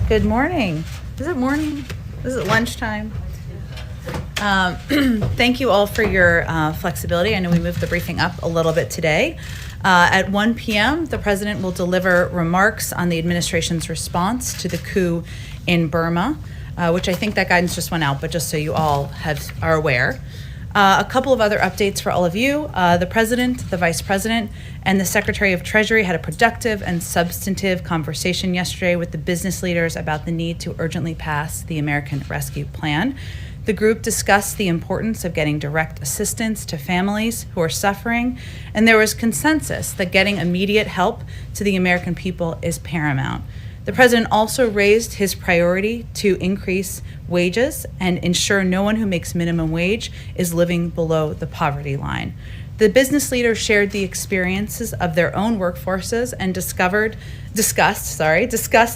Good morning. Is it morning? Is it lunchtime? Thank you all for your flexibility. I know we moved the briefing up a little bit today. At 1 p.m., the president will deliver remarks on the administration's response to the coup in Burma, which I think that guidance just went out, but just so you all are aware. A couple of other updates for all of you. The president, the vice president, and the secretary of treasury had a productive and substantive conversation yesterday with the business leaders about the need to urgently pass the American Rescue Plan. The group discussed the importance of getting direct assistance to families who are suffering, and there was consensus that getting immediate help to the American people is paramount. The president also raised his priority to increase wages and ensure no one who makes minimum wage is living below the poverty line. The business leaders shared the experiences of their own workforces and discussed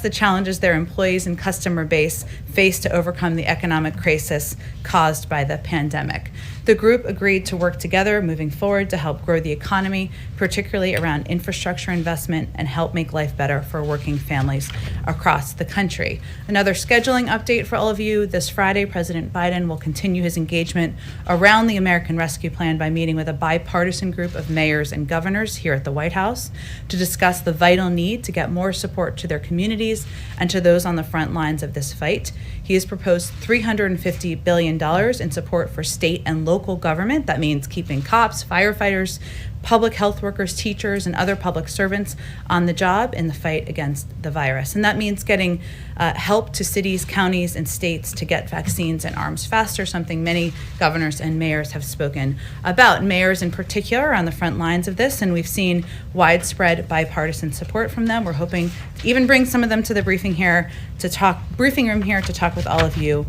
the challenges their employees and customer base face to overcome the economic crisis caused by the pandemic. The group agreed to work together moving forward to help grow the economy, particularly around infrastructure investment, and help make life better for working families across the country. Another scheduling update for all of you. This Friday, President Biden will continue his engagement around the American Rescue Plan by meeting with a bipartisan group of mayors and governors here at the White House to discuss the vital need to get more support to their communities and to those on the front lines of this fight. He has proposed $350 billion in support for state and local government. That means keeping cops, firefighters, public health workers, teachers, and other public servants on the job in the fight against the virus. And that means getting help to cities, counties, and states to get vaccines and arms faster, something many governors and mayors have spoken about. Mayors in particular are on the front lines of this, and we've seen widespread bipartisan support from them. We're hoping to even bring some of them to the briefing room here to talk with all of you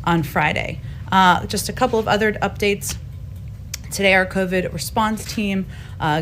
on Friday. Just a couple of other updates. Today, our COVID response team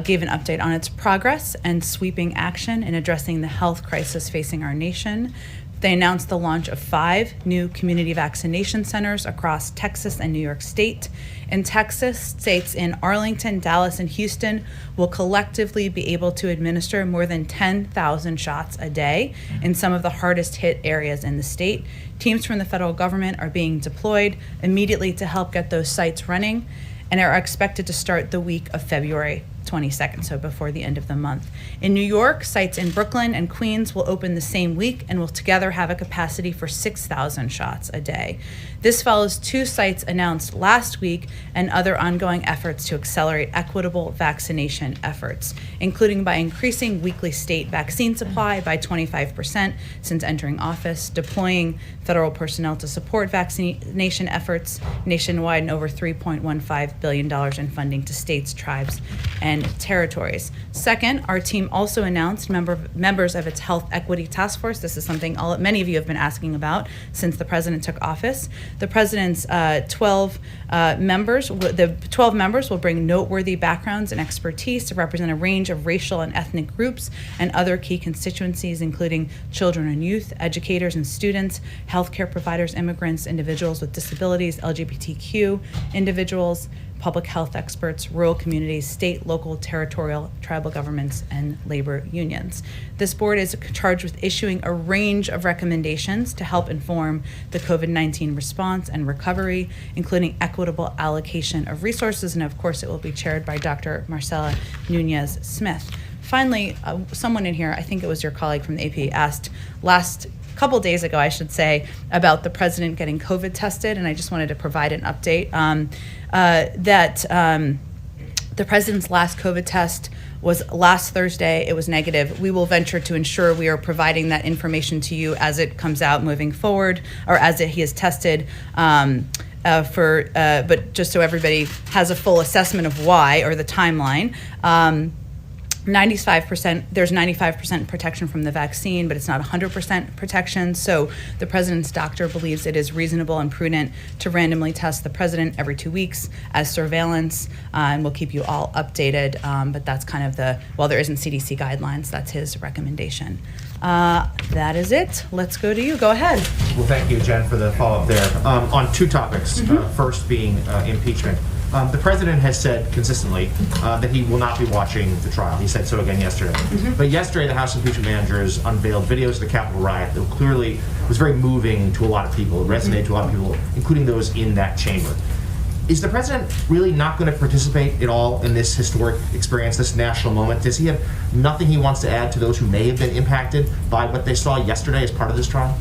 gave an update on its progress and sweeping action in addressing the health crisis facing our nation. They announced the launch of 5 new community vaccination centers across Texas and New York State. In Texas, states in Arlington, Dallas, and Houston will collectively be able to administer more than 10,000 shots a day in some of the hardest hit areas in the state. Teams from the federal government are being deployed immediately to help get those sites running, and are expected to start the week of February 22nd, so before the end of the month. In New York, sites in Brooklyn and Queens will open the same week and will together have a capacity for 6,000 shots a day. This follows 2 sites announced last week and other ongoing efforts to accelerate equitable vaccination efforts, including by increasing weekly state vaccine supply by 25% since entering office, deploying federal personnel to support vaccination efforts nationwide, and over $3.15 billion in funding to states, tribes, and territories. Second, our team also announced members of its Health Equity Task Force. This is something many of you have been asking about since the president took office. The president's 12 members will bring noteworthy backgrounds and expertise to represent a range of racial and ethnic groups and other key constituencies, including children and youth, educators and students, healthcare providers, immigrants, individuals with disabilities, LGBTQ individuals, public health experts, rural communities, state, local, territorial, tribal governments, and labor unions. This board is charged with issuing a range of recommendations to help inform the COVID-19 response and recovery, including equitable allocation of resources, and of course it will be chaired by Dr. Marcela Nunez-Smith. Finally, someone in here, I think it was your colleague from the AP, asked couple days ago, I should say, about the president getting COVID tested, and I just wanted to provide an update that the president's last COVID test was last Thursday. It was negative. We will venture to ensure we are providing that information to you as it comes out moving forward, or as he is tested. But just so everybody has a full assessment of why, or the timeline. 95%, there's 95% protection from the vaccine, but it's not 100% protection. So the president's doctor believes it is reasonable and prudent to randomly test the president every 2 weeks as surveillance, and we'll keep you all updated. But that's kind of while there isn't CDC guidelines, that's his recommendation. That is it. Let's go to you. Go ahead. Well, thank you, Jen, for the follow-up there. On 2 topics, first being impeachment. The president has said consistently that he will not be watching the trial. He said so again yesterday. But yesterday, the House Impeachment Managers unveiled videos of the Capitol riot that clearly was very moving to a lot of people. It resonated to a lot of people, including those in that chamber. Is the president really not going to participate at all in this historic experience, this national moment? Does he have nothing he wants to add to those who may have been impacted by what they saw yesterday as part of this trial?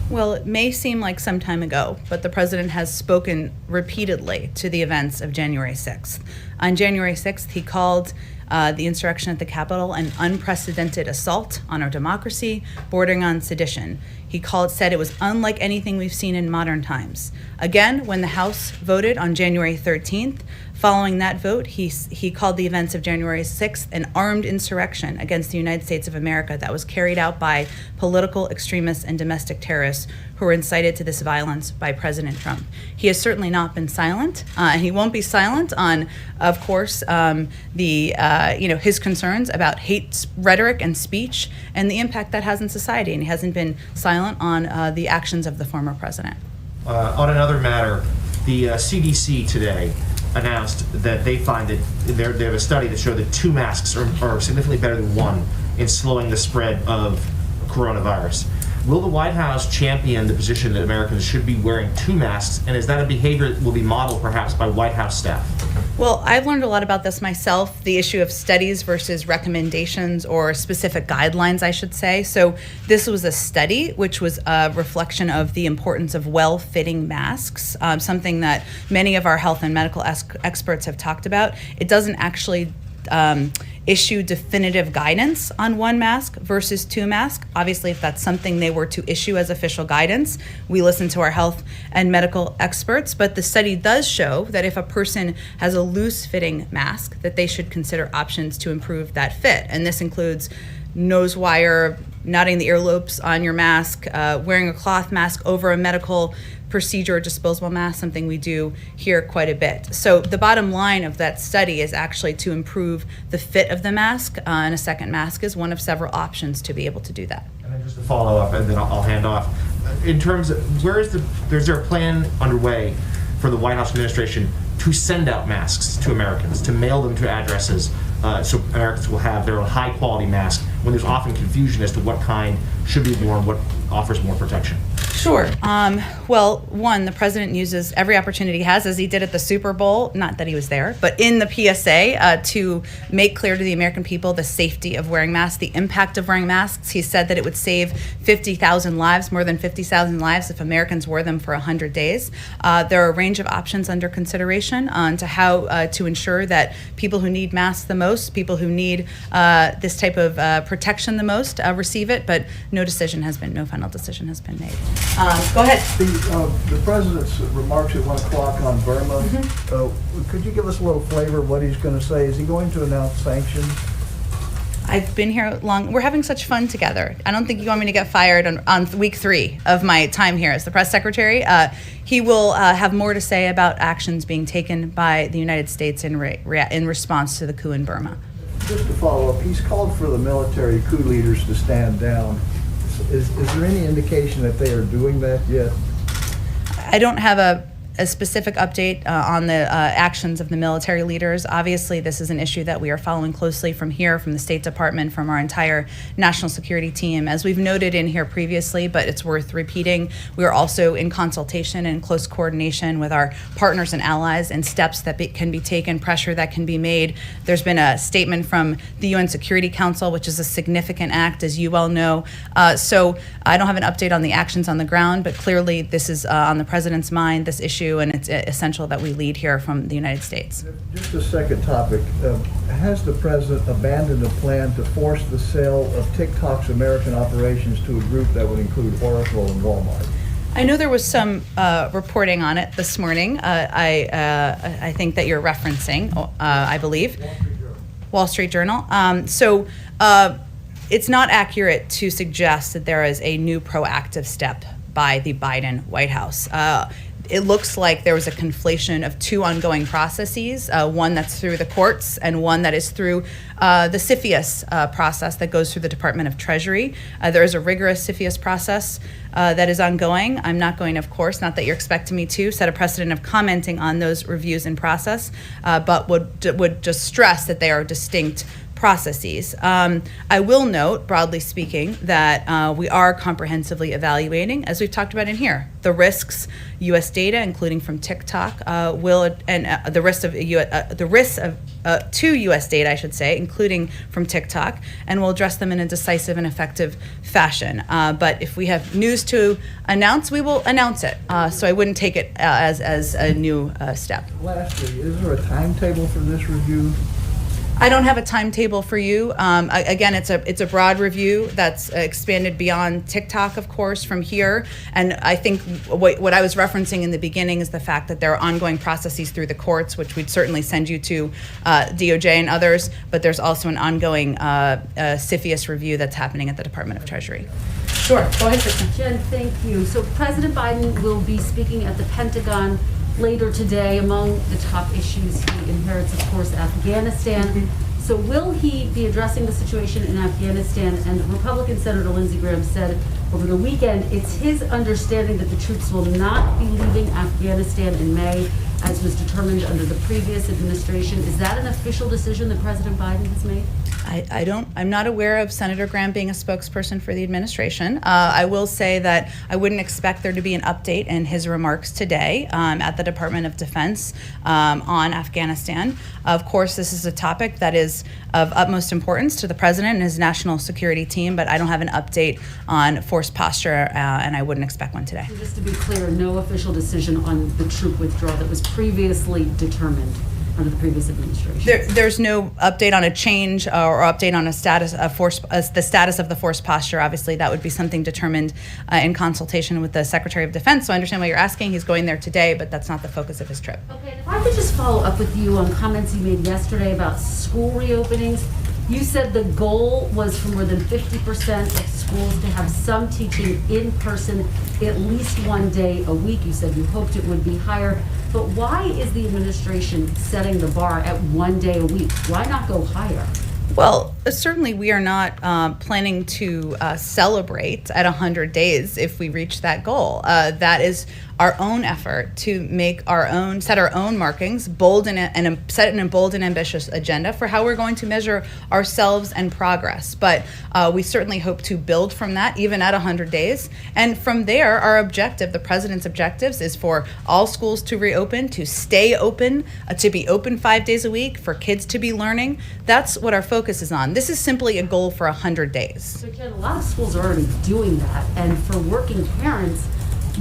Well, it may seem like some time ago, but the president has spoken repeatedly to the events of January 6th. On January 6th, he called the insurrection at the Capitol an unprecedented assault on our democracy, bordering on sedition. He said it was unlike anything we've seen in modern times. Again, when the House voted on January 13th, following that vote, he called the events of January 6th an armed insurrection against the United States of America that was carried out by political extremists and domestic terrorists who were incited to this violence by President Trump. He has certainly not been silent, and he won't be silent on, of course, his concerns about hate rhetoric and speech and the impact that has in society. And he hasn't been silent on the actions of the former president. On another matter, the CDC today announced that they find that they have a study that showed that 2 masks are significantly better than 1 in slowing the spread of coronavirus. Will the White House champion the position that Americans should be wearing 2 masks, and is that a behavior that will be modeled perhaps by White House staff? Well, I've learned a lot about this myself, the issue of studies versus recommendations or specific guidelines, I should say. So this was a study which was a reflection of the importance of well-fitting masks, something that many of our health and medical experts have talked about. It doesn't actually issue definitive guidance on 1 mask versus 2 masks. Obviously, if that's something they were to issue as official guidance, we listen to our health and medical experts. But the study does show that if a person has a loose-fitting mask, that they should consider options to improve that fit. And this includes nose wire, knotting the earlobes on your mask, wearing a cloth mask over a medical procedure or disposable mask, something we do here quite a bit. So the bottom line of that study is actually to improve the fit of the mask, and a second mask is one of several options to be able to do that. And then just to follow up, and then I'll hand off. In terms of, is there a plan underway for the White House administration to send out masks to Americans, to mail them to addresses, so Americans will have their own high-quality mask when there's often confusion as to what kind should be worn, what offers more protection? Sure. Well, one, the president uses every opportunity he has, as he did at the Super Bowl, not that he was there, but in the PSA, to make clear to the American people the safety of wearing masks, the impact of wearing masks. He said that it would save 50,000 lives, more than 50,000 lives, if Americans wore them for 100 days. There are a range of options under consideration on to how to ensure that people who need masks the most, people who need this type of protection the most, receive it, but no final decision has been made. Go ahead. The president's remarks at 1 o'clock on Burma, could you give us a little flavor of what he's going to say? Is he going to announce sanctions? I've been here long. We're having such fun together. I don't think you want me to get fired on week 3 of my time here as the press secretary. He will have more to say about actions being taken by the United States in response to the coup in Burma. Just to follow up, he's called for the military coup leaders to stand down. Is there any indication that they are doing that yet? I don't have a specific update on the actions of the military leaders. Obviously, this is an issue that we are following closely from here, from the State Department, from our entire national security team. As we've noted in here previously, but it's worth repeating, we are also in consultation and close coordination with our partners and allies, and steps that can be taken, pressure that can be made. There's been a statement from the UN Security Council, which is a significant act, as you well know. So I don't have an update on the actions on the ground, but clearly this is on the president's mind, this issue, and it's essential that we lead here from the United States. Just a second topic. Has the president abandoned a plan to force the sale of TikTok's American operations to a group that would include Oracle and Walmart? I know there was some reporting on it this morning. I think that you're referencing, I believe, Wall Street Journal. It's not accurate to suggest that there is a new proactive step by the Biden White House. it looks like there was a conflation of two ongoing processes, one that's through the courts and one that is through the CFIUS process that goes through the Department of Treasury. There is a rigorous CFIUS process that is ongoing. I'm not going, of course, not that you're expecting me to set a precedent of commenting on those reviews in process, but would just stress that they are distinct processes. I will note, broadly speaking, that we are comprehensively evaluating, as we've talked about in here, the risks U.S. data, including from TikTok, the risks to U.S. data, I should say, including from TikTok, and we'll address them in a decisive and effective fashion. But if we have news to announce, we will announce it. So I wouldn't take it as a new step. Lastly, is there a timetable for this review? I don't have a timetable for you. Again, it's a broad review that's expanded beyond TikTok, of course, from here. And I think what I was referencing in the beginning is the fact that there are ongoing processes through the courts, which we'd certainly send you to DOJ and others. But there's also an ongoing CFIUS review that's happening at the Department of Treasury. Sure. Go ahead, Kristen. Jen, thank you. So President Biden will be speaking at the Pentagon later today. Among the top issues he inherits, of course, Afghanistan. So will he be addressing the situation in Afghanistan? And Republican Senator Lindsey Graham said over the weekend it's his understanding that the troops will not be leaving Afghanistan in May, as was determined under the previous administration. Is that an official decision that President Biden has made? I'm not aware of Senator Graham being a spokesperson for the administration. I will say that I wouldn't expect there to be an update in his remarks today at the Department of Defense on Afghanistan. Of course, this is a topic that is of utmost importance to the president and his national security team, but I don't have an update on force posture, and I wouldn't expect one today. Just to be clear, no official decision on the troop withdrawal that was previously determined under the previous administration. There's no update on a change or update on a status of force, the status of the force posture. Obviously, that would be something determined in consultation with the Secretary of Defense. So I understand why you're asking. He's going there today, but that's not the focus of his trip. Okay, and if I could just follow up with you on comments you made yesterday about school reopenings. You said the goal was for more than 50% of schools to have some teaching in person at least one day a week. You said you hoped it would be higher. But why is the administration setting the bar at one day a week? Why not go higher? Well, certainly we are not planning to celebrate at 100 days if we reach that goal. That is our own effort to set our own markings, set a bold and ambitious agenda for how we're going to measure ourselves and progress. But we certainly hope to build from that, even at 100 days. And from there, our objective, the president's objectives, is for all schools to reopen, to stay open, to be open 5 days a week, for kids to be learning. That's what our focus is on. This is simply a goal for 100 days. So Jen, a lot of schools are already doing that. And for working parents,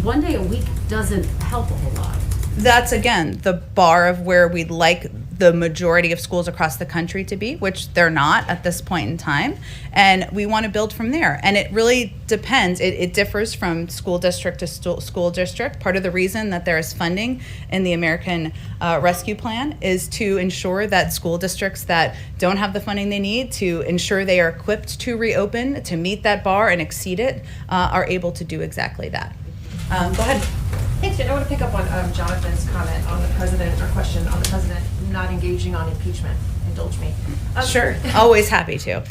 one day a week doesn't help a whole lot. That's, again, the bar of where we'd like the majority of schools across the country to be, which they're not at this point in time. And we want to build from there. And it really depends. It differs from school district to school district. Part of the reason that there is funding in the American Rescue Plan is to ensure that school districts that don't have the funding they need to ensure they are equipped to reopen, to meet that bar and exceed it, are able to do exactly that. Go ahead. Thanks, Jen. I want to pick up on Jonathan's comment on the president, or question on the president not engaging on impeachment. Indulge me. Sure. Always happy to.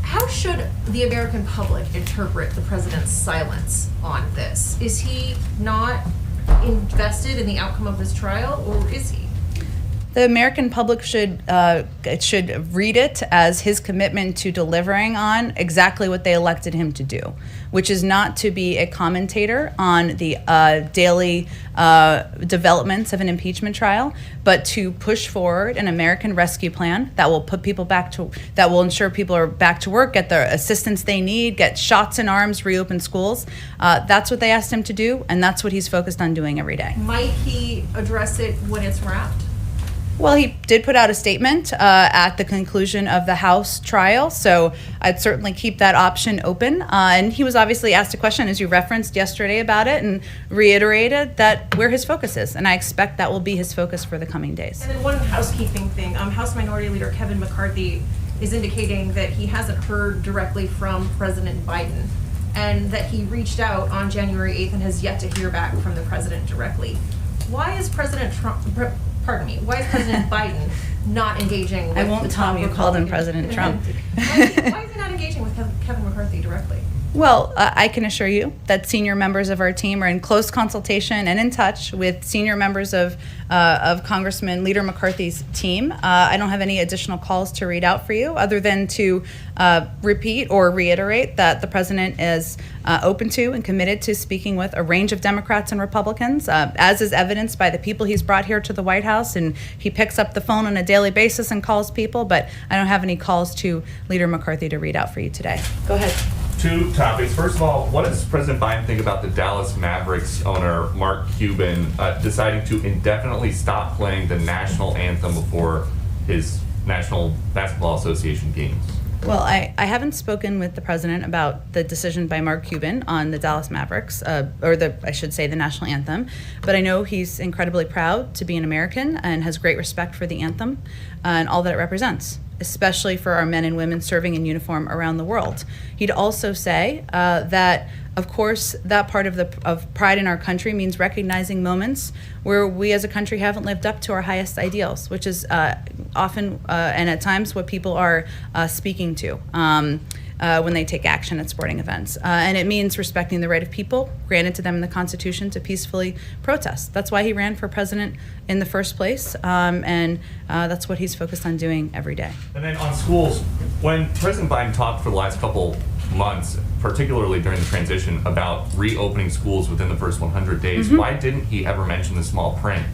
How should the American public interpret the president's silence on this? Is he not invested in the outcome of this trial, or is he? The American public should read it as his commitment to delivering on exactly what they elected him to do, which is not to be a commentator on the daily developments of an impeachment trial, but to push forward an American Rescue Plan that will put people that will ensure people are back to work, get the assistance they need, get shots in arms, reopen schools. That's what they asked him to do, and that's what he's focused on doing every day. Might he address it when it's wrapped? Well, he did put out a statement at the conclusion of the House trial, so I'd certainly keep that option open. And he was obviously asked a question, as you referenced yesterday, about it, and reiterated that where his focus is. And I expect that will be his focus for the coming days. And then one housekeeping thing. House Minority Leader Kevin McCarthy is indicating that he hasn't heard directly from President Biden and that he reached out on January 8th and has yet to hear back from the president directly. Why is President Biden not engaging with I won't tell you called him President Trump. Why is he not engaging with Kevin McCarthy directly? Well, I can assure you that senior members of our team are in close consultation and in touch with senior members of Congressman Leader McCarthy's team. I don't have any additional calls to read out for you other than to repeat or reiterate that the president is open to and committed to speaking with a range of Democrats and Republicans, as is evidenced by the people he's brought here to the White House, and he picks up the phone on a daily basis and calls people, but I don't have any calls to Leader McCarthy to read out for you today. Go ahead. Two topics. First of all, what does President Biden think about the Dallas Mavericks owner, Mark Cuban, deciding to indefinitely stop playing the national anthem before his National Basketball Association games? Well, I haven't spoken with the president about the decision by Mark Cuban on the Dallas Mavericks, I should say the national anthem, but I know he's incredibly proud to be an American and has great respect for the anthem and all that it represents, especially for our men and women serving in uniform around the world. He'd also say that, of course, that part of pride in our country means recognizing moments where we as a country haven't lived up to our highest ideals, which is often and at times what people are speaking to when they take action at sporting events. And it means respecting the right of people granted to them in the Constitution to peacefully protest. That's why he ran for president in the first place, and that's what he's focused on doing every day. And then on schools, when President Biden talked for the last couple months, particularly during the transition, about reopening schools within the first 100 days, why didn't he ever mention the small print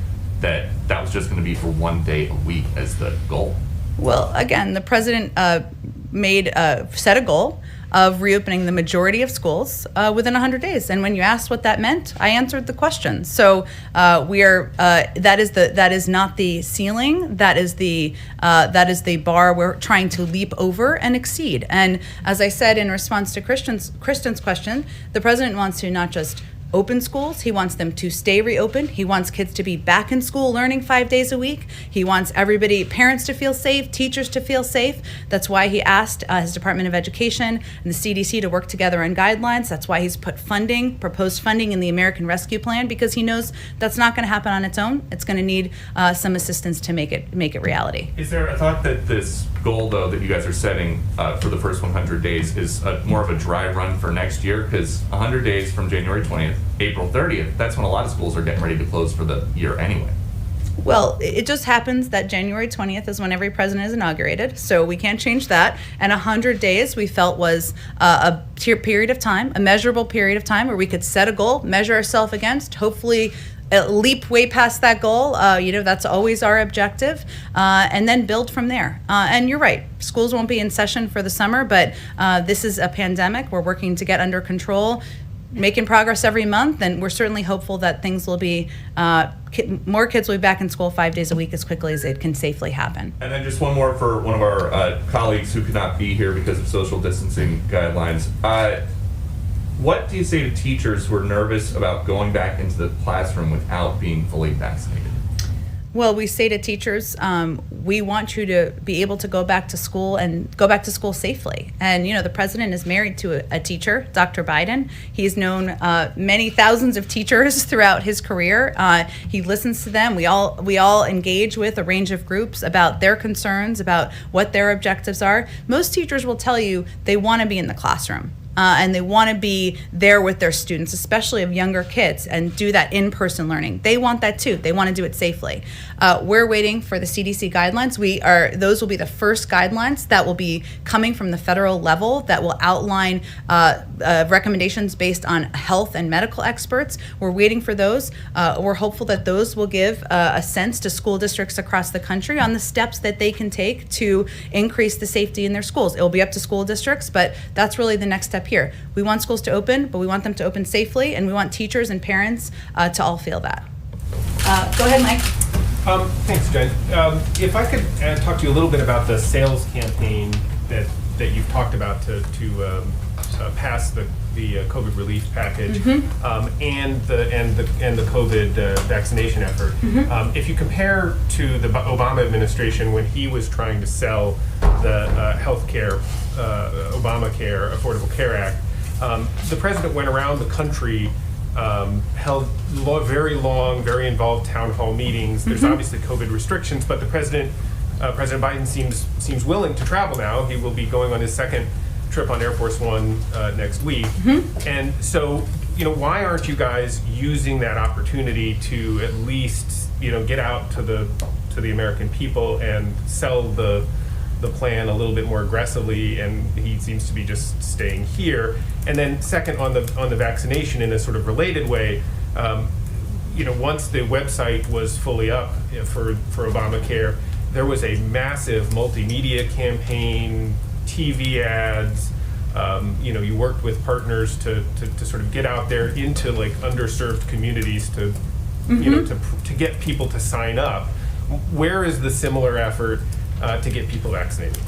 that was just going to be for 1 day a week as the goal? Well, again, the president set a goal of reopening the majority of schools within 100 days. And when you asked what that meant, I answered the question. So that is not the ceiling. That is the bar we're trying to leap over and exceed. And as I said in response to Kristen's question, the president wants to not just open schools, he wants them to stay reopened. He wants kids to be back in school learning 5 days a week. He wants parents to feel safe, teachers to feel safe. That's why he asked his Department of Education and the CDC to work together on guidelines. That's why he's put proposed funding in the American Rescue Plan, because he knows that's not going to happen on its own. It's going to need some assistance to make it reality. Is there a thought that this goal, though, that you guys are setting for the first 100 days is more of a dry run for next year? Because 100 days from January 20th, April 30th, that's when a lot of schools are getting ready to close for the year anyway. Well, it just happens that January 20th is when every president is inaugurated, so we can't change that. And 100 days we felt was a period of time, a measurable period of time where we could set a goal, measure ourselves against, hopefully leap way past that goal. That's always our objective, and then build from there. And you're right, schools won't be in session for the summer, but this is a pandemic. We're working to get under control, making progress every month, and we're certainly hopeful that things will be, more kids will be back in school 5 days a week as quickly as it can safely happen. And then just one more for one of our colleagues who could not be here because of social distancing guidelines. What do you say to teachers who are nervous about going back into the classroom without being fully vaccinated? Well, we say to teachers, we want you to be able to go back to school and go back to school safely. And, the president is married to a teacher, Dr. Biden. He's known many thousands of teachers throughout his career. He listens to them. We all engage with a range of groups about their concerns, about what their objectives are. Most teachers will tell you they want to be in the classroom. And they want to be there with their students, especially of younger kids, and do that in-person learning. They want that too. They want to do it safely. We're waiting for the CDC guidelines. Those will be the first guidelines that will be coming from the federal level that will outline recommendations based on health and medical experts. We're waiting for those. We're hopeful that those will give a sense to school districts across the country on the steps that they can take to increase the safety in their schools. It will be up to school districts, but that's really the next step here. We want schools to open, but we want them to open safely, and we want teachers and parents to all feel that. Go ahead, Mike. Thanks, Jen. If I could talk to you a little bit about the sales campaign that you've talked about to pass the COVID relief package, and the COVID vaccination effort. If you compare to the Obama administration when he was trying to sell the healthcare, Obamacare, Affordable Care Act, The president went around the country, held very long, very involved town hall meetings. There's obviously COVID restrictions, but the President Biden seems willing to travel now. He will be going on his second trip on Air Force One next week. And so, why aren't you guys using that opportunity to at least, get out to the American people and sell the plan a little bit more aggressively? And he seems to be just staying here. And then second, on the vaccination, in a sort of related way, once the website was fully up for Obamacare, there was a massive multimedia campaign, TV ads. You worked with partners to sort of get out there into like underserved communities to get people to sign up. Where is the similar effort to get people vaccinated?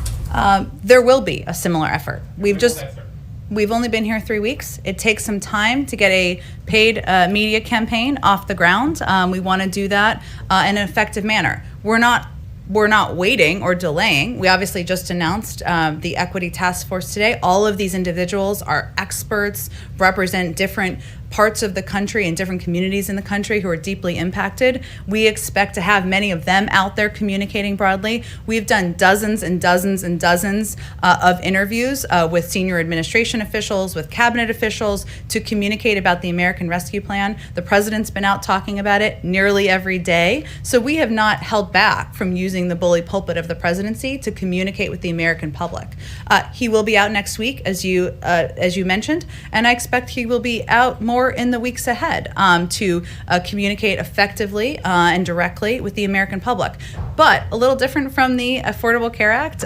There will be a similar effort. We've only been here 3 weeks. It takes some time to get a paid media campaign off the ground. We want to do that in an effective manner. We're not waiting or delaying. We obviously just announced the Equity Task Force today. All of these individuals are experts, represent different parts of the country and different communities in the country who are deeply impacted. We expect to have many of them out there communicating broadly. We've done dozens and dozens and dozens of interviews with senior administration officials, with cabinet officials to communicate about the American Rescue Plan. The president's been out talking about it nearly every day. So we have not held back from using the bully pulpit of the presidency to communicate with the American public. He will be out next week, as you mentioned, and I expect he will be out more in the weeks ahead to communicate effectively and directly with the American public. But a little different from the Affordable Care Act,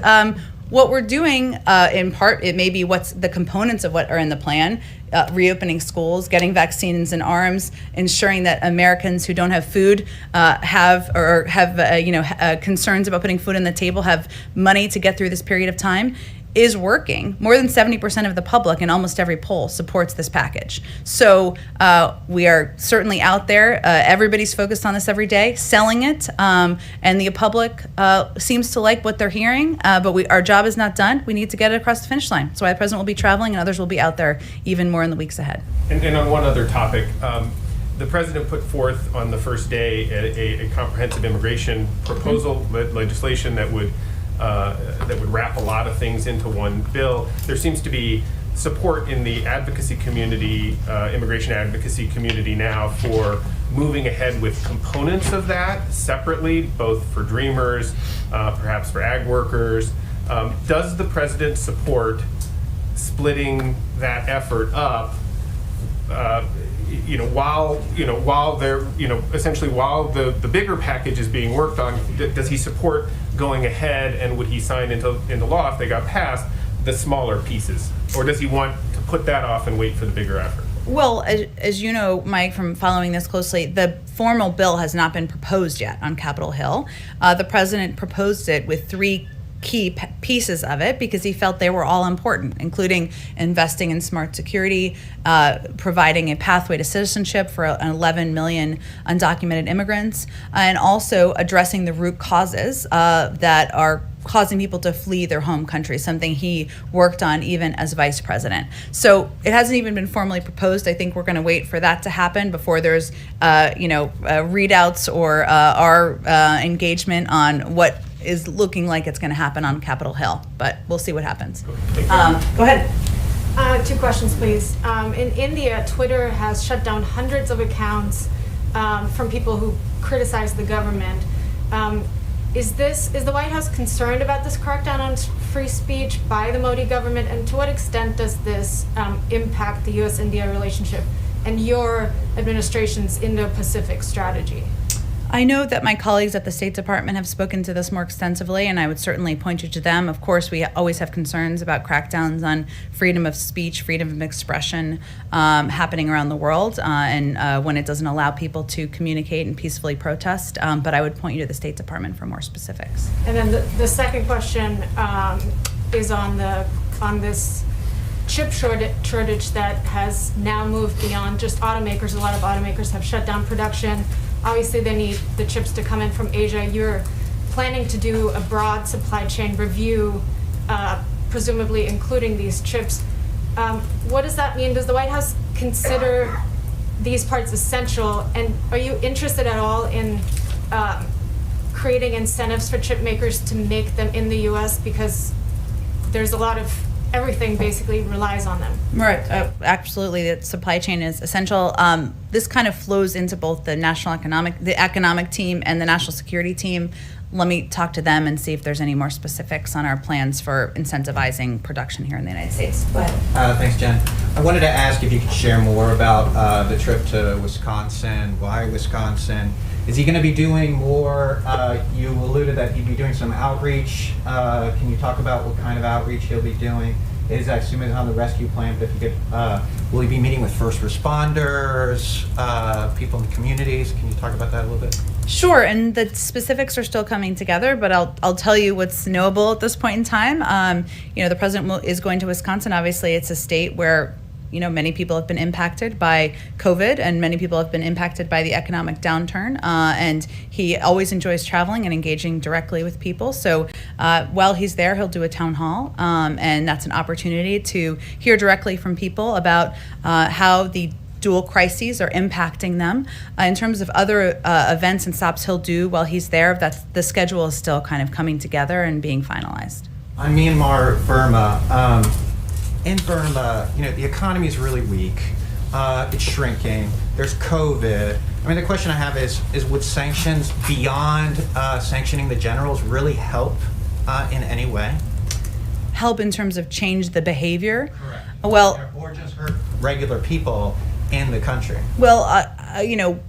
what we're doing in part, it may be what's the components of what are in the plan, reopening schools, getting vaccines in arms, ensuring that Americans who don't have food have concerns about putting food on the table, have money to get through this period of time, is working. More than 70% of the public in almost every poll supports this package. So we are certainly out there. Everybody's focused on this every day, selling it, and the public seems to like what they're hearing, but our job is not done. We need to get it across the finish line. So the president will be traveling and others will be out there even more in the weeks ahead. And on one other topic, the president put forth on the first day a comprehensive immigration proposal, legislation that would wrap a lot of things into one bill. There seems to be support in the advocacy community, immigration advocacy community now, for moving ahead with components of that separately, both for Dreamers, perhaps for ag workers. Does the president support splitting that effort up? While the bigger package is being worked on, does he support going ahead, and would he sign into law if they got passed the smaller pieces, or does he want to put that off and wait for the bigger effort? Well, as you know, Mike, from following this closely, the formal bill has not been proposed yet on Capitol Hill. The president proposed it with three key pieces of it because he felt they were all important, including investing in smart security, providing a pathway to citizenship for 11 million undocumented immigrants, and also addressing the root causes that are causing people to flee their home country, something he worked on even as vice president. So it hasn't even been formally proposed. I think we're going to wait for that to happen before there's readouts or our engagement on what is looking like it's going to happen on Capitol Hill, but we'll see what happens. Go ahead. 2 questions, please. In India, Twitter has shut down hundreds of accounts from people who criticize the government. Is the White House concerned about this crackdown on free speech by the Modi government, and to what extent does this impact the U.S.-India relationship and your administration's Indo-Pacific strategy? I know that my colleagues at the State Department have spoken to this more extensively, and I would certainly point you to them. Of course, we always have concerns about crackdowns on freedom of speech, freedom of expression happening around the world, and when it doesn't allow people to communicate and peacefully protest. But I would point you to the State Department for more specifics. And then the second question is on this chip shortage that has now moved beyond just automakers. A lot of automakers have shut down production. Obviously, they need the chips to come in from Asia. You're planning to do a broad supply chain review, presumably including these chips. What does that mean? Does the White House consider these parts essential? And are you interested at all in creating incentives for chip makers to make them in the U.S.? Because there's a lot of everything basically relies on them. Right, absolutely. The supply chain is essential. This kind of flows into both the economic team and the national security team. Let me talk to them and see if there's any more specifics on our plans for incentivizing production here in the United States. Go ahead. Thanks, Jen. I wanted to ask if you could share more about the trip to Wisconsin. Why Wisconsin? Is he going to be doing more? You alluded that he'd be doing some outreach. Can you talk about what kind of outreach he'll be doing? Is I assume it's on the rescue plan, but if you could, will he be meeting with first responders, people in the communities? Can you talk about that a little bit? Sure, and the specifics are still coming together, but I'll tell you what's knowable at this point in time. The president is going to Wisconsin. Obviously, it's a state where many people have been impacted by COVID, and many people have been impacted by the economic downturn. And he always enjoys traveling and engaging directly with people. So while he's there, he'll do a town hall, and that's an opportunity to hear directly from people about how the dual crises are impacting them. In terms of other events and stops he'll do while he's there, the schedule is still kind of coming together and being finalized. On Myanmar, Burma. In Burma, the economy is really weak. It's shrinking. There's COVID. I mean, the question I have is would sanctions beyond sanctioning the generals really help in any way? Help in terms of change the behavior? Correct. Well, or just hurt regular people in the country? Well,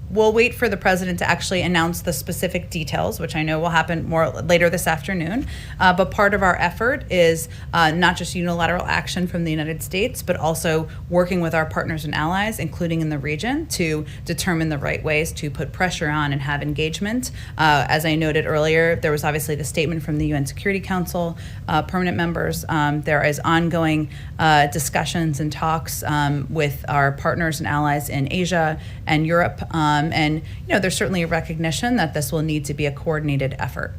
we'll wait for the president to actually announce the specific details, which I know will happen more later this afternoon. But part of our effort is not just unilateral action from the United States, but also working with our partners and allies, including in the region, to determine the right ways to put pressure on and have engagement. As I noted earlier, there was obviously the statement from the UN Security Council, permanent members. There is ongoing discussions and talks with our partners and allies in Asia and Europe. And there's certainly a recognition that this will need to be a coordinated effort.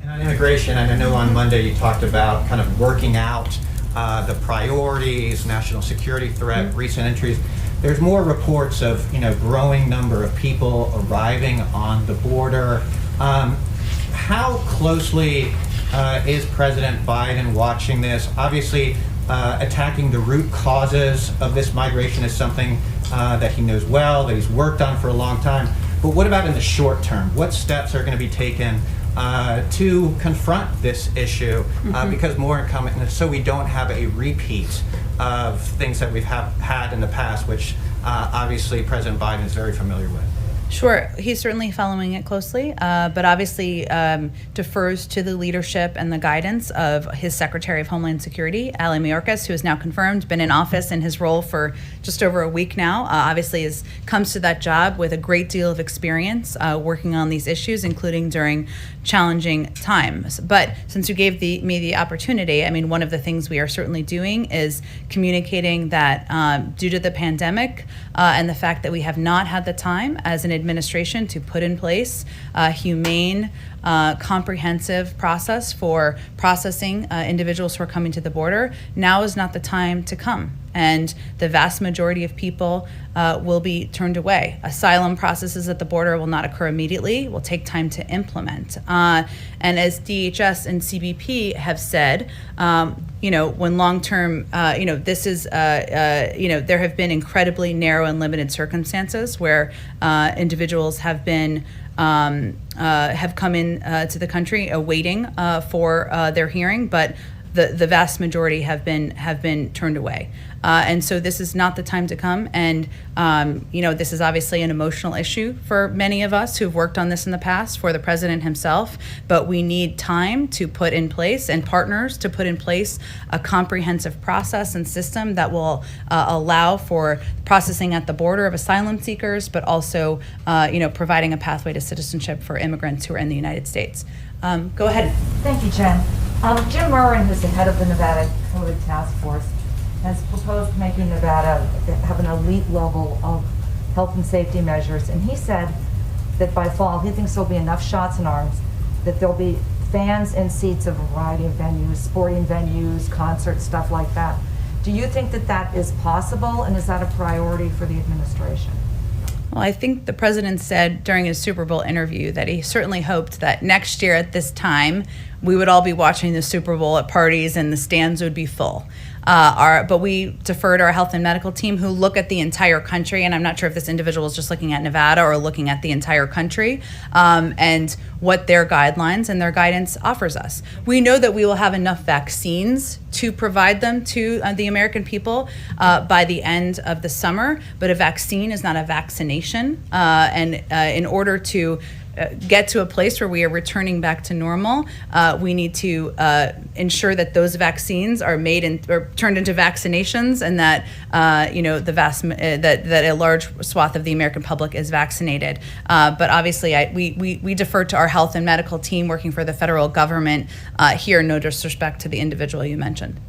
And on immigration, I know on Monday you talked about kind of working out the priorities, national security threat, recent entries. There's more reports of growing number of people arriving on the border. How closely is President Biden watching this? Obviously, attacking the root causes of this migration is something that he knows well, that he's worked on for a long time. But what about in the short term? What steps are going to be taken to confront this issue? Because more are coming, so we don't have a repeat of things that we've had in the past, which obviously President Biden is very familiar with. Sure, he's certainly following it closely, but obviously defers to the leadership and the guidance of his Secretary of Homeland Security, Ali Mayorkas, who is now confirmed, been in office in his role for just over a week now. Obviously comes to that job with a great deal of experience working on these issues, including during challenging times. But since you gave me the opportunity, I mean, one of the things we are certainly doing is communicating that due to the pandemic and the fact that we have not had the time as an administration to put in place a humane, comprehensive process for processing individuals who are coming to the border, now is not the time to come. And the vast majority of people will be turned away. Asylum processes at the border will not occur immediately, will take time to implement. And as DHS and CBP have said, when long-term, this is, there have been incredibly narrow and limited circumstances where individuals have been have come in to the country awaiting for their hearing, but the vast majority have been turned away. And so this is not the time to come. And, this is obviously an emotional issue for many of us who've worked on this in the past, for the president himself. But we need time to put in place and partners to put in place a comprehensive process and system that will allow for processing at the border of asylum seekers, but also, providing a pathway to citizenship for immigrants who are in the United States. Go ahead. Thank you, Jen. Jim Murrin, who's the head of the Nevada COVID Task Force, has proposed making Nevada have an elite level of health and safety measures. And he said that by fall, he thinks there'll be enough shots in arms, that there'll be fans in seats of a variety of venues, sporting venues, concerts, stuff like that. Do you think that that is possible, and is that a priority for the administration? Well, I think the president said during his Super Bowl interview that he certainly hoped that next year at this time, we would all be watching the Super Bowl at parties and the stands would be full. But we defer to our health and medical team who look at the entire country, and I'm not sure if this individual is just looking at Nevada or looking at the entire country, and what their guidelines and their guidance offers us. We know that we will have enough vaccines to provide them to the American people by the end of the summer, but a vaccine is not a vaccination, and in order to get to a place where we are returning back to normal, we need to ensure that those vaccines are made or turned into vaccinations, and that that a large swath of the American public is vaccinated. But obviously, we defer to our health and medical team working for the federal government here. No disrespect to the individual you mentioned.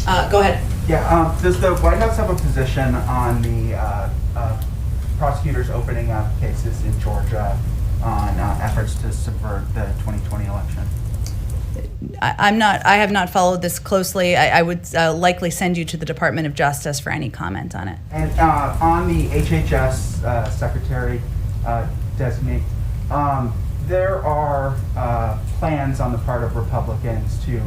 Go ahead. Yeah. Does the White House have a position on the prosecutors opening up cases in Georgia on efforts to subvert the 2020 election? I have not followed this closely. I would likely send you to the Department of Justice for any comment on it. And on the HHS secretary designate, there are plans on the part of Republicans to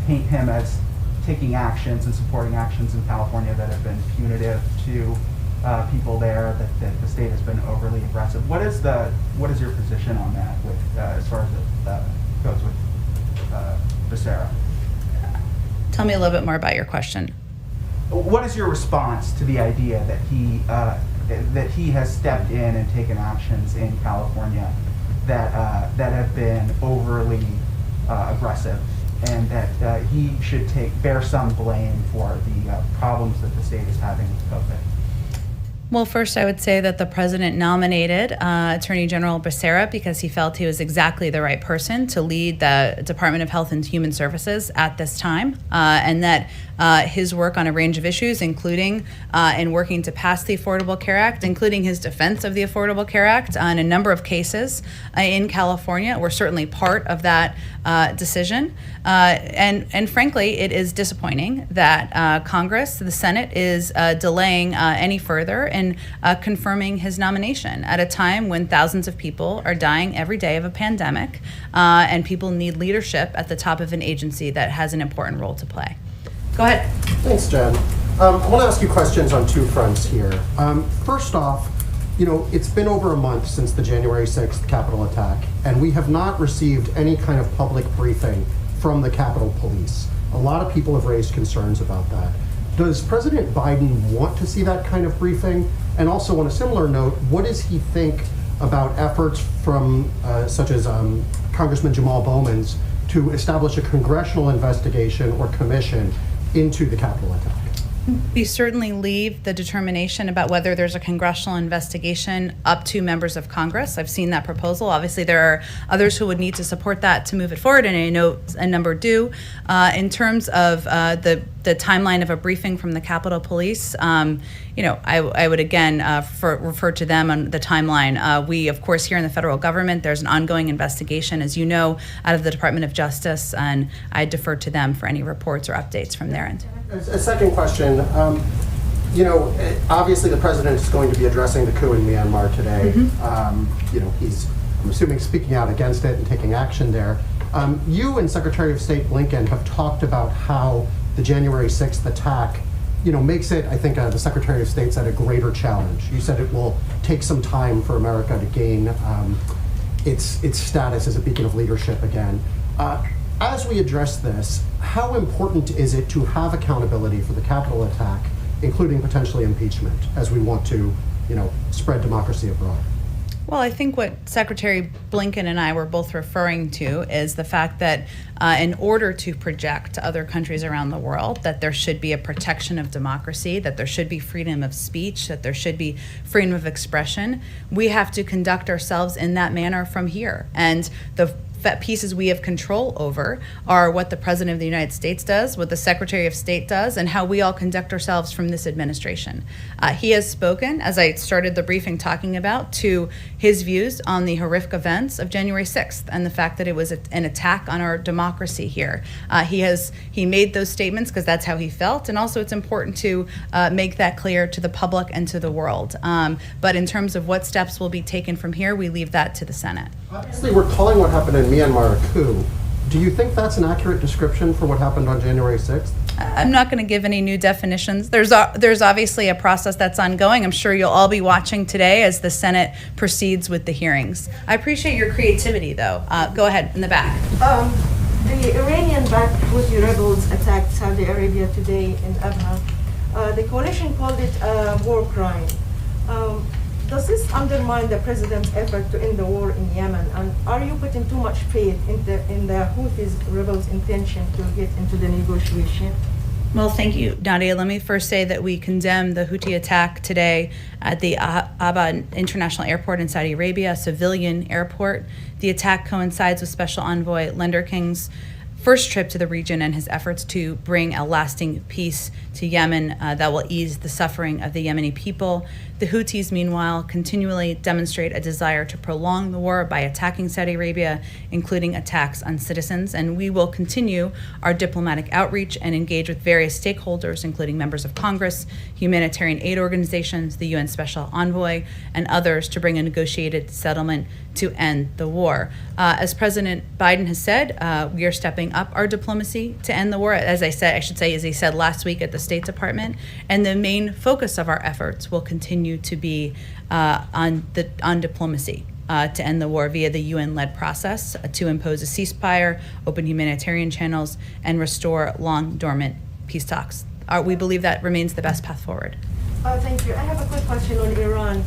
paint him as taking actions and supporting actions in California that have been punitive to people there, that the state has been overly aggressive. What is your position on that, with as far as it goes with Becerra? Tell me a little bit more about your question. What is your response to the idea that he has stepped in and taken actions in California that have been overly aggressive, and that he should bear some blame for the problems that the state is having with COVID? Well, first, I would say that the president nominated Attorney General Becerra because he felt he was exactly the right person to lead the Department of Health and Human Services at this time, and that his work on a range of issues, including in working to pass the Affordable Care Act, including his defense of the Affordable Care Act on a number of cases in California, were certainly part of that decision. And frankly, it is disappointing that Congress, the Senate, is delaying any further in confirming his nomination at a time when thousands of people are dying every day of a pandemic, and people need leadership at the top of an agency that has an important role to play. Go ahead. Thanks, Jen. I want to ask you questions on two fronts here. First off, it's been over a month since the January 6th Capitol attack, and we have not received any kind of public briefing from the Capitol Police. A lot of people have raised concerns about that. Does President Biden want to see that kind of briefing? And also, on a similar note, what does he think about efforts from such as Congressman Jamal Bowman's to establish a congressional investigation or commission into the Capitol attack? We certainly leave the determination about whether there's a congressional investigation up to members of Congress. I've seen that proposal. Obviously, there are others who would need to support that to move it forward, and I know a number do. In terms of the timeline of a briefing from the Capitol Police, I would again refer to them on the timeline. We, of course, here in the federal government, there's an ongoing investigation, as you know, out of the Department of Justice, and I defer to them for any reports or updates from their end. A second question. Obviously the president is going to be addressing the coup in Myanmar today. He's, I'm assuming, speaking out against it and taking action there. You and Secretary of State Blinken have talked about how the January 6th attack, makes it, I think the Secretary of State said, a greater challenge. You said it will take some time for America to gain its status as a beacon of leadership again. As we address this, how important is it to have accountability for the Capitol attack, including potentially impeachment, as we want to, spread democracy abroad? Well, I think what Secretary Blinken and I were both referring to is the fact that in order to project to other countries around the world that there should be a protection of democracy, that there should be freedom of speech, that there should be freedom of expression, we have to conduct ourselves in that manner from here. And the pieces we have control over are what the President of the United States does, what the Secretary of State does, and how we all conduct ourselves from this administration. He has spoken, as I started the briefing talking about, to his views on the horrific events of January 6th and the fact that it was an attack on our democracy here. He made those statements because that's how he felt, and also it's important to make that clear to the public and to the world. But in terms of what steps will be taken from here, we leave that to the Senate. Obviously, we're calling what happened in Myanmar a coup. Do you think that's an accurate description for what happened on January 6th? I'm not going to give any new definitions. There's obviously a process that's ongoing. I'm sure you'll all be watching today as the Senate proceeds with the hearings. I appreciate your creativity, though. Go ahead, in the back. The Iranian-backed Houthi rebels attacked Saudi Arabia today in Abha. The coalition called it a war crime. Does this undermine the president's effort to end the war in Yemen? And are you putting too much faith in the Houthis rebels' intention to get into the negotiation? Well, thank you, Nadia. Let me first say that we condemn the Houthi attack today at the Abha International Airport in Saudi Arabia, a civilian airport. The attack coincides with Special Envoy Lender King's first trip to the region and his efforts to bring a lasting peace to Yemen that will ease the suffering of the Yemeni people. The Houthis, meanwhile, continually demonstrate a desire to prolong the war by attacking Saudi Arabia, including attacks on citizens. And we will continue our diplomatic outreach and engage with various stakeholders, including members of Congress, humanitarian aid organizations, the UN Special Envoy, and others to bring a negotiated settlement to end the war. As President Biden has said, we are stepping up our diplomacy to end the war, as he said last week at the State Department. And the main focus of our efforts will continue to be on diplomacy to end the war via the UN-led process, to impose a ceasefire, open humanitarian channels, and restore long dormant peace talks. We believe that remains the best path forward. Thank you. I have a quick question on Iran.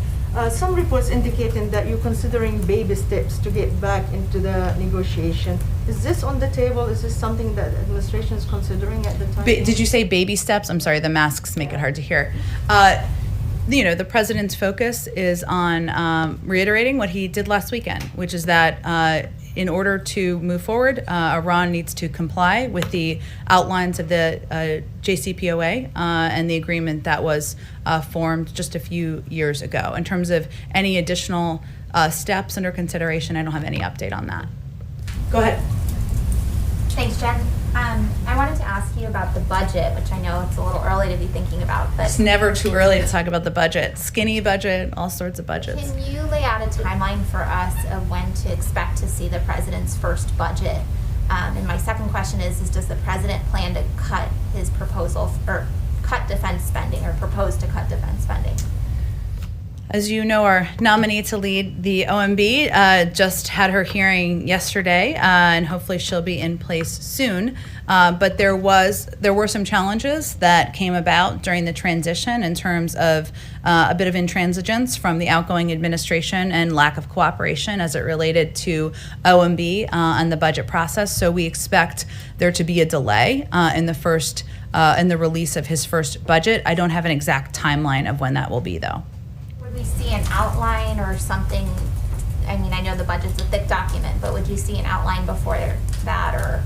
Some reports indicating that you're considering baby steps to get back into the negotiation. Is this on the table? Is this something that the administration is considering at the time? Did you say baby steps? I'm sorry, the masks make it hard to hear. The president's focus is on reiterating what he did last weekend, which is that in order to move forward, Iran needs to comply with the outlines of the JCPOA and the agreement that was formed just a few years ago. In terms of any additional steps under consideration, I don't have any update on that. Go ahead. Thanks, Jen. I wanted to ask you about the budget, which I know it's a little early to be thinking about, but it's never too early to talk about the budget. Skinny budget, all sorts of budgets. Can you lay out a timeline for us of when to expect to see the president's first budget? And my second question is does the president plan to cut his proposal or cut defense spending or propose to cut defense spending? As you know, our nominee to lead the OMB just had her hearing yesterday, and hopefully she'll be in place soon. But there were some challenges that came about during the transition in terms of a bit of intransigence from the outgoing administration and lack of cooperation as it related to OMB and the budget process. So we expect there to be a delay in the release of his first budget. I don't have an exact timeline of when that will be, though. We see an outline or something? I mean, I know the budget's a thick document, but would you see an outline before that, or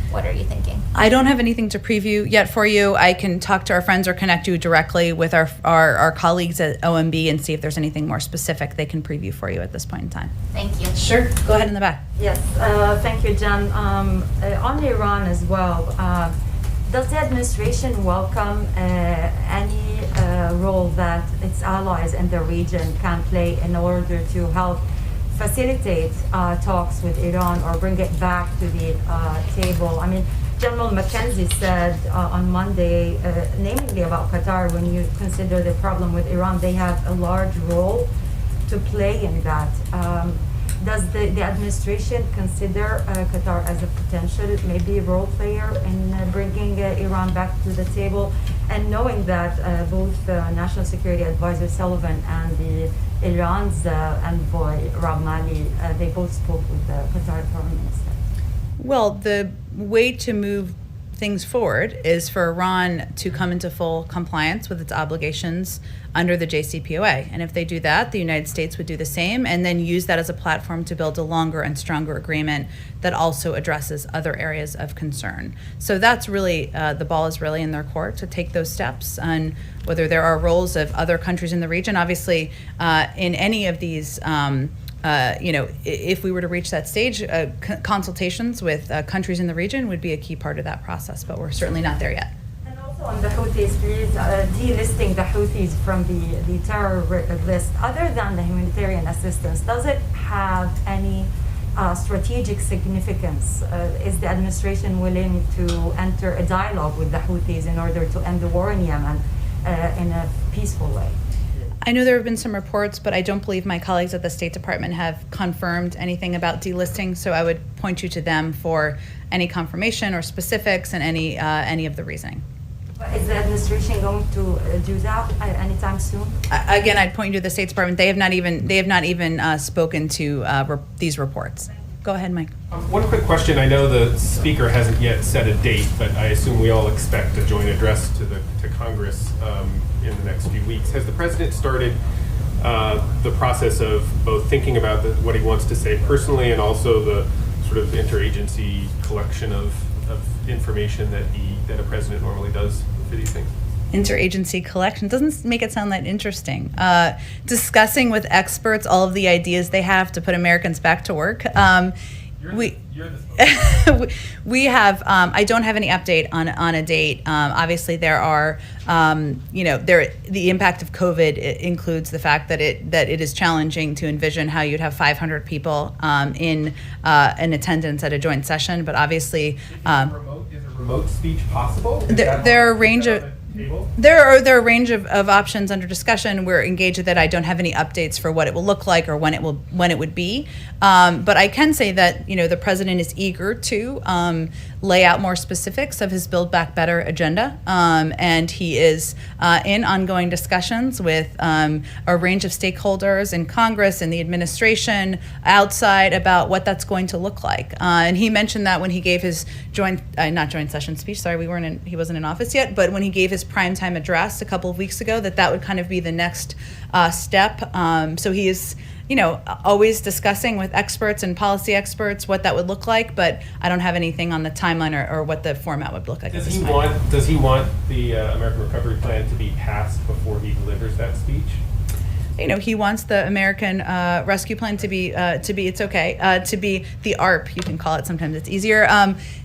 what are you thinking? I don't have anything to preview yet for you. I can talk to our friends or connect you directly with our colleagues at OMB and see if there's anything more specific they can preview for you at this point in time. Thank you. Sure. Go ahead in the back. Yes, thank you, Jen. On Iran as well, does the administration welcome any role that its allies in the region can play in order to help facilitate talks with Iran or bring it back to the table? I mean, General McKenzie said on Monday, namely about Qatar, when you consider the problem with Iran, they have a large role to play in that. Does the administration consider Qatar as a potential, maybe role player in bringing Iran back to the table? And knowing that both National Security Advisor Sullivan and the Iran's envoy Rob Mali, they both spoke with the Qatar foreign minister. Well, the way to move things forward is for Iran to come into full compliance with its obligations under the JCPOA. And if they do that, the United States would do the same and then use that as a platform to build a longer and stronger agreement that also addresses other areas of concern. So that's really, the ball is really in their court to take those steps. And whether there are roles of other countries in the region, obviously in any of these, if we were to reach that stage, consultations with countries in the region would be a key part of that process, but we're certainly not there yet. And also on the Houthis, please, delisting the Houthis from the terror list, other than the humanitarian assistance, does it have any strategic significance? Is the administration willing to enter a dialogue with the Houthis in order to end the war in Yemen in a peaceful way? I know there have been some reports, but I don't believe my colleagues at the State Department have confirmed anything about delisting, so I would point you to them for any confirmation or specifics and any of the reasoning. Is the administration going to do that anytime soon? Again, I'd point you to the State Department. They have not even spoken to these reports. Go ahead, Mike. One quick question. I know the speaker hasn't yet set a date, but I assume we all expect a joint address to Congress in the next few weeks. Has the president started the process of both thinking about what he wants to say personally and also the sort of interagency collection of information that a president normally does for these things? Interagency collection doesn't make it sound that interesting. Discussing with experts all of the ideas they have to put Americans back to work. We have. I don't have any update on a date. Obviously, there are. The impact of COVID includes the fact that it is challenging to envision how you'd have 500 people in attendance at a joint session. But obviously, is a remote speech possible? There are a range of. There are a range of options under discussion. We're engaged with it. I don't have any updates for what it will look like or when it would be. But I can say that the president is eager to lay out more specifics of his Build Back Better agenda, and he is in ongoing discussions with a range of stakeholders in Congress and the administration outside about what that's going to look like. And he mentioned that when he gave his not joint session speech. Sorry, he wasn't in office yet. But when he gave his primetime address a couple of weeks ago, that would kind of be the next step. So he is, always discussing with experts and policy experts what that would look like, but I don't have anything on the timeline or what the format would look like. Does he want the American Recovery Plan to be passed before he delivers that speech? He wants the American Rescue Plan to be the ARP, you can call it, sometimes it's easier,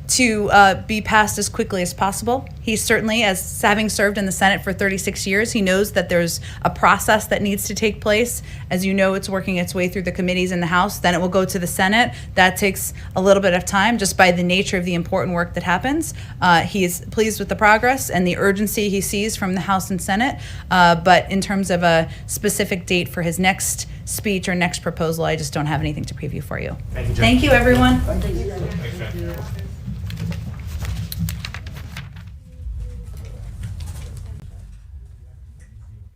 to be passed as quickly as possible. He certainly, as having served in the Senate for 36 years, he knows that there's a process that needs to take place. As you know, it's working its way through the committees in the House, then it will go to the Senate. That takes a little bit of time just by the nature of the important work that happens. He is pleased with the progress and the urgency he sees from the House and Senate, but in terms of a specific date for his next speech or next proposal, I just don't have anything to preview for you. Thank you, Jen. Thank you, everyone. Thanks, Jen.